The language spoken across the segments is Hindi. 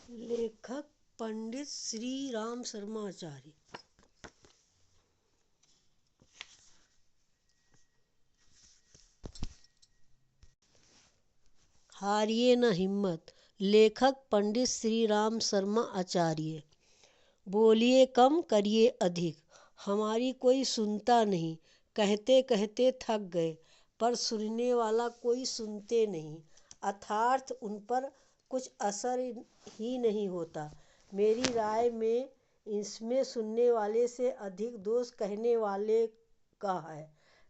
लेखक पंडित श्री राम शर्मा आचार्य। हारिए न हिम्मत। लेखक पंडित श्री राम शर्मा आचार्य। बोलिए कम करिए अधिक, हमारी कोई सुनता नहीं। कहते कहते थक गए, पर सुनने वाला कोई सुनते नहीं। अर्थात उन पर कुछ असर ही नहीं होता। मेरी राय में इसमें सुनने वाले से अधिक दोष कहने वाले का है।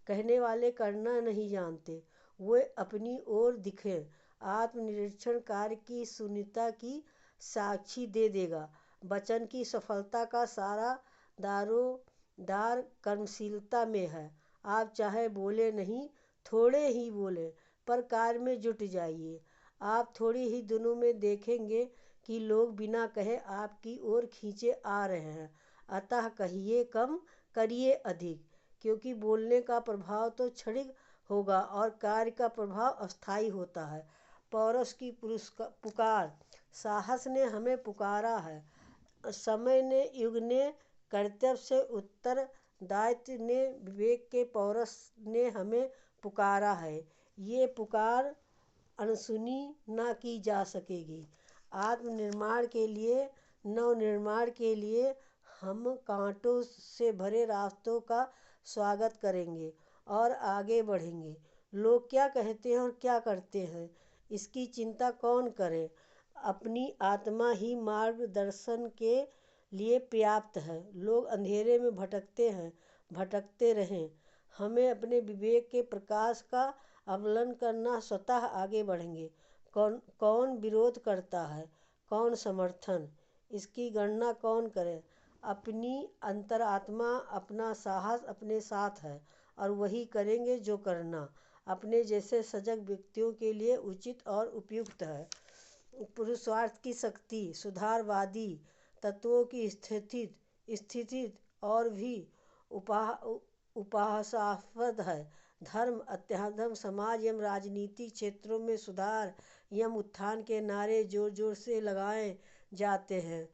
कहने वाले करना नहीं जानते। वे अपनी ओर दिखे। आत्मनिरीक्षण कार्य की शून्यता की साक्षी दे देगा। वचन की सफलता का सारा दारोदार कर्मशीलता में है। आप चाहे बोले नहीं, थोड़े ही बोले, पर कार्य में जुट जाइए। आप थोड़ी ही दिनों में देखेंगे कि लोग बिना कहे आपकी ओर खींचे आ रहे हैं। अतः कहिए कम करिए अधिक, क्योंकि बोलने का प्रभाव तो क्षणिक होगा और कार्य का प्रभाव अस्थायी होता है। पौरुष की पुकार, साहस ने हमें पुकारा है। समय ने, युग ने, कर्तव्य से उत्तरदायित्व ने, विवेक के पौरुष ने हमें पुकारा है। ये पुकार अनसुनी ना की जा सकेगी। आत्मनिर्माण के लिए, नवनिर्माण के लिए हम कांटों से भरे रास्तों का स्वागत करेंगे और आगे बढ़ेंगे। लोग क्या कहते हैं और क्या करते हैं, इसकी चिंता कौन करे। अपनी आत्मा ही मार्गदर्शन के लिए पर्याप्त है। लोग अंधेरे में भटकते हैं, भटकते रहें। हमें अपने विवेक के प्रकाश का अवलंबन करना, स्वतः आगे बढ़ेंगे। कौन विरोध करता है, कौन समर्थन, इसकी गणना कौन करे। अपनी अंतरात्मा, अपना साहस अपने साथ है और वही करेंगे जो करना अपने जैसे सजग व्यक्तियों के लिए उचित और उपयुक्त है। पुरुषार्थ की शक्ति, सुधारवादी तत्वों की स्थिति और भी उपहासास्पद है। धर्म, अध्यात्म, समाज एवं राजनीतिक क्षेत्रों में सुधार एवं उत्थान के नारे जोर जोर से लगाए जाते हैं,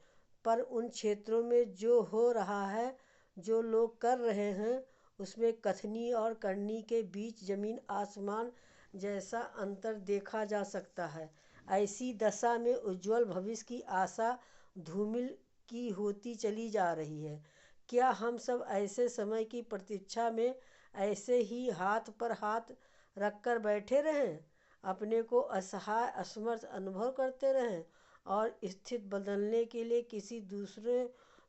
पर उन क्षेत्रों में जो हो रहा है, जो लोग कर रहे हैं, उसमें कथनी और करनी के बीच जमीन आसमान जैसा अंतर देखा जा सकता है। ऐसी दशा में उज्ज्वल भविष्य की आशा धूमिल की होती चली जा रही है। क्या हम सब ऐसे समय की प्रतीक्षा में ऐसे ही हाथ पर हाथ रखकर बैठे रहें, अपने को असहाय असमर्थ अनुभव करते रहें और स्थिति बदलने के लिए किसी दूसरे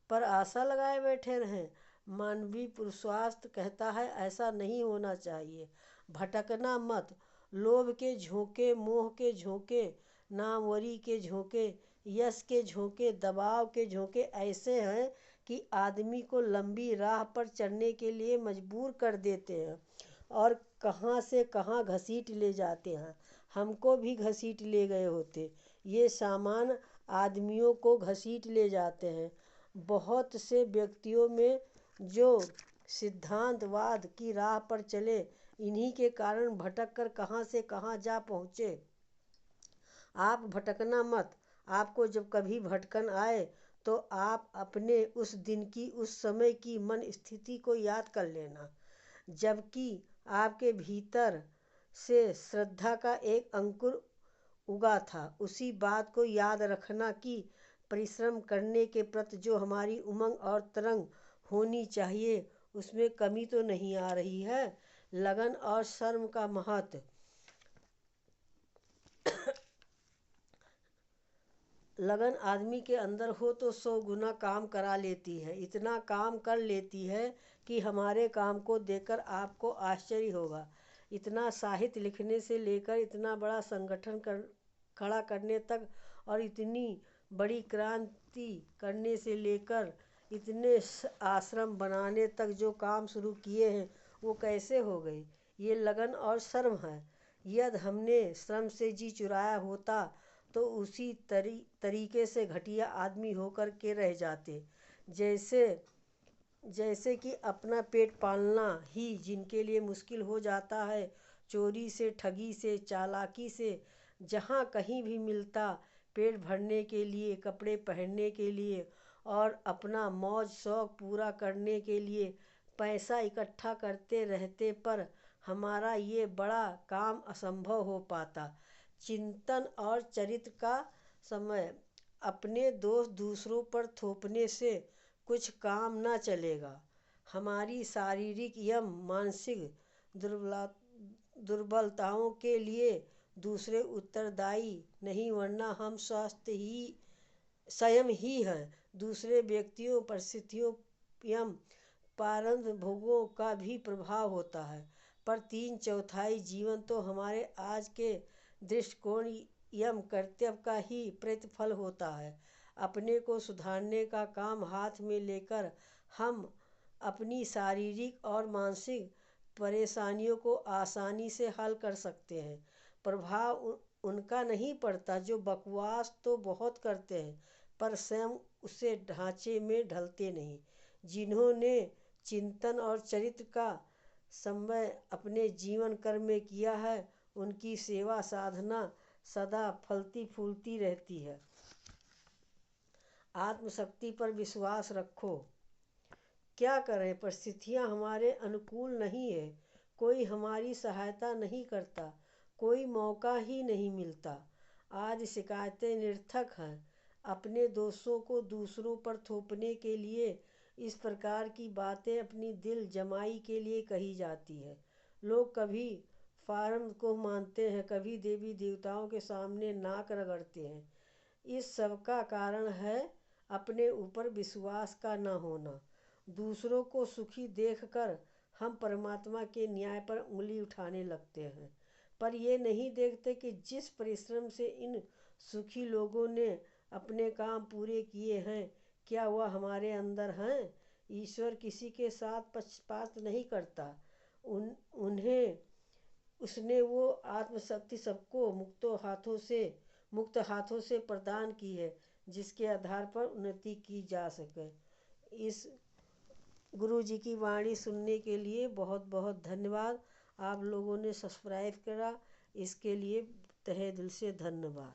पर आशा लगाए बैठे रहें। मानवीय पुरुषार्थ कहता है ऐसा नहीं होना चाहिए। भटकना मत। लोभ के झोंके, मोह के झोंके, नामवरी के झोंके, यश के झोंके, दबाव के झोंके ऐसे हैं कि आदमी को लंबी राह पर चलने के लिए मजबूर कर देते हैं और कहाँ से कहाँ घसीट ले जाते हैं। हमको भी घसीट ले गए होते। ये सामान आदमियों को घसीट ले जाते हैं। बहुत से व्यक्तियों में जो सिद्धांतवाद की राह पर चले, इन्हीं के कारण भटक कर कहाँ से कहाँ जा पहुँचे। आप भटकना मत। आपको जब कभी भटकन आए तो आप अपने उस दिन की, उस समय की मन स्थिति को याद कर लेना, जबकि आपके भीतर से श्रद्धा का एक अंकुर उगा था। उसी बात को याद रखना कि परिश्रम करने के प्रति जो हमारी उमंग और तरंग होनी चाहिए, उसमें कमी तो नहीं आ रही है। लगन और श्रम का महत्व। लगन आदमी के अंदर हो तो 100 गुना काम करा लेती है। इतना काम कर लेती है कि हमारे काम को देखकर आपको आश्चर्य होगा। इतना साहित्य लिखने से लेकर इतना बड़ा संगठन खड़ा करने तक और इतनी बड़ी क्रांति करने से लेकर इतने आश्रम बनाने तक जो काम शुरू किए हैं, वो कैसे हो गए। ये लगन और श्रम है। यदि हमने श्रम से जी चुराया होता तो उसी तरीके से घटिया आदमी होकर के रह जाते। जैसे कि अपना पेट पालना ही जिनके लिए मुश्किल हो जाता है, चोरी से, ठगी से, चालाकी से, जहाँ कहीं भी मिलता पेट भरने के लिए, कपड़े पहनने के लिए और अपना मौज शौक पूरा करने के लिए पैसा इकट्ठा करते रहते, पर हमारा ये बड़ा काम असंभव हो पाता। चिंतन और चरित्र का समय अपने दोष दूसरों पर थोपने से कुछ काम न चलेगा। हमारी शारीरिक एवं मानसिक दुर्बलताओं के लिए दूसरे उत्तरदायी नहीं, वरना हम स्वयं ही हैं। दूसरे व्यक्तियों, परिस्थितियों एवं प्रारब्ध भोगों का भी प्रभाव होता है, पर 3/4 जीवन तो हमारे आज के दृष्टिकोण एवं कर्तव्य का ही प्रतिफल होता है। अपने को सुधारने का काम हाथ में लेकर हम अपनी शारीरिक और मानसिक परेशानियों को आसानी से हल कर सकते हैं। प्रभाव उनका नहीं पड़ता जो बकवास तो बहुत करते हैं, पर स्वयं उसे ढांचे में ढलते नहीं। जिन्होंने चिंतन और चरित्र का समय अपने जीवन कर्म में किया है, उनकी सेवा साधना सदा फलती फूलती रहती है। आत्मशक्ति पर विश्वास रखो। क्या करें, परिस्थितियां हमारे अनुकूल नहीं है। कोई हमारी सहायता नहीं करता, कोई मौका ही नहीं मिलता। आज शिकायतें निरर्थक हैं। अपने दोषों को दूसरों पर थोपने के लिए इस प्रकार की बातें अपनी दिल जमाई के लिए कही जाती है। लोग कभी फार्म को मानते हैं, कभी देवी देवताओं के सामने नाक रगड़ते हैं। इस सब का कारण है अपने ऊपर विश्वास का न होना। दूसरों को सुखी देखकर हम परमात्मा के न्याय पर उंगली उठाने लगते हैं, पर ये नहीं देखते कि जिस परिश्रम से इन सुखी लोगों ने अपने काम पूरे किए हैं, क्या वह हमारे अंदर हैं? ईश्वर किसी के साथ पक्षपात नहीं करता। उन्हें उसने वो आत्मशक्ति सबको मुक्त हाथों से प्रदान की है, जिसके आधार पर उन्नति की जा सके। इस गुरु जी की वाणी सुनने के लिए बहुत बहुत धन्यवाद। आप लोगों ने सब्सक्राइब करा, इसके लिए तहे दिल से धन्यवाद।